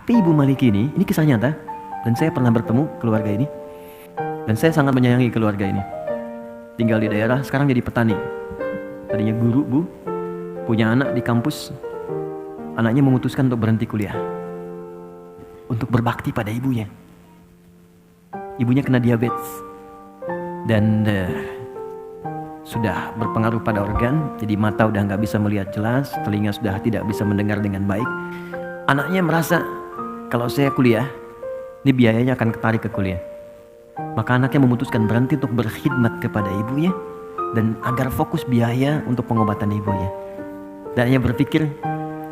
Tapi Ibu Maliki ini kisah nyata. Dan saya pernah bertemu keluarga ini. Dan saya sangat menyayangi keluarga ini. Tinggal di daerah, sekarang jadi petani. Tadinya guru, Bu. Punya anak di kampus. Anaknya memutuskan untuk berhenti kuliah. Untuk berbakti pada ibunya. Ibunya kena diabetes. Dan sudah berpengaruh pada organ. Jadi mata udah gak bisa melihat jelas. Telinga sudah tidak bisa mendengar dengan baik. Anaknya merasa, kalau saya kuliah, ini biayanya akan ketarik ke kuliah. Maka anaknya memutuskan berhenti untuk berkhidmat kepada ibunya. Dan agar fokus biaya untuk pengobatan ibunya. Dan ia berpikir,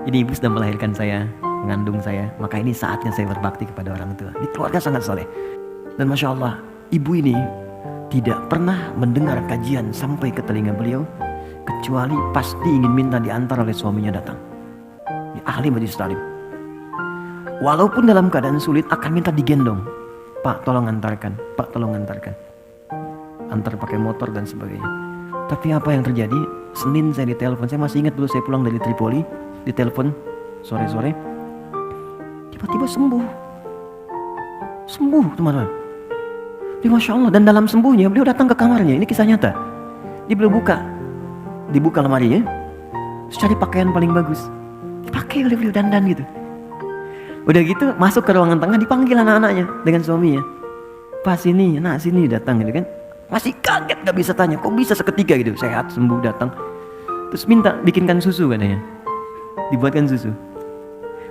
ini ibu sudah melahirkan saya, mengandung saya, maka ini saatnya saya berbakti kepada orang tua. Di keluarga sangat soleh. Dan Masya Allah, ibu ini tidak pernah mendengar kajian sampai ke telinga beliau, kecuali pasti ingin minta diantar oleh suaminya datang. Ini ahli majlis taklim. Walaupun dalam keadaan sulit akan minta digendong. Pak tolong antarkan, Pak tolong antarkan. Antar pakai motor dan sebagainya. Tapi apa yang terjadi? Senin saya ditelepon, saya masih ingat dulu saya pulang dari Tripoli, ditelepon sore-sore. Tiba-tiba sembuh teman-teman. Jadi Masya Allah, dan dalam sembuhnya beliau datang ke kamarnya. Ini kisah nyata. Dia beliau dibuka lemarinya, terus cari pakaian paling bagus, dipakai oleh beliau, dandan gitu. Udah gitu masuk ke ruangan tengah, dipanggil anak-anaknya dengan suaminya. Pas sini, nak sini, datang gitu kan. Masih kaget, gak bisa tanya, kok bisa seketika gitu, sehat, sembuh, datang. Terus minta bikinkan susu katanya. Dibuatkan susu,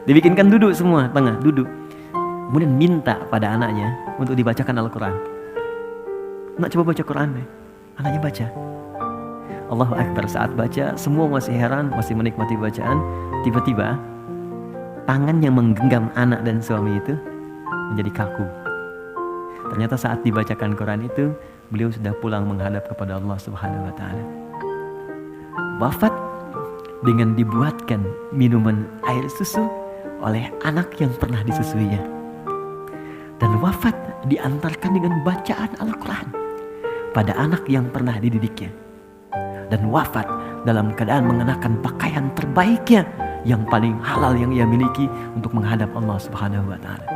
dibikinkan duduk semua, tengah, duduk. Kemudian minta pada anaknya untuk dibacakan Al-Quran. Nak coba baca Quran deh. Anaknya baca. Allahu Akbar, saat baca semua masih heran, masih menikmati bacaan. Tiba-tiba tangan yang menggenggam anak dan suami itu menjadi kaku. Ternyata saat dibacakan Quran itu beliau sudah pulang menghadap kepada Allah Subhanahu wa Ta'ala. Wafat dengan dibuatkan minuman air susu oleh anak yang pernah disusuinya. Dan wafat diantarkan dengan bacaan Al-Quran pada anak yang pernah dididiknya. Dan wafat dalam keadaan mengenakan pakaian terbaiknya yang paling halal yang ia miliki untuk menghadap Allah Subhanahu wa Ta'ala.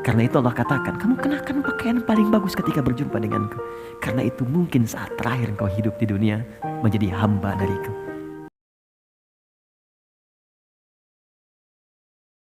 Karena itu Allah katakan, kamu kenakan pakaian paling bagus ketika berjumpa denganku. Karena itu mungkin saat terakhir engkau hidup di dunia menjadi hamba dariku.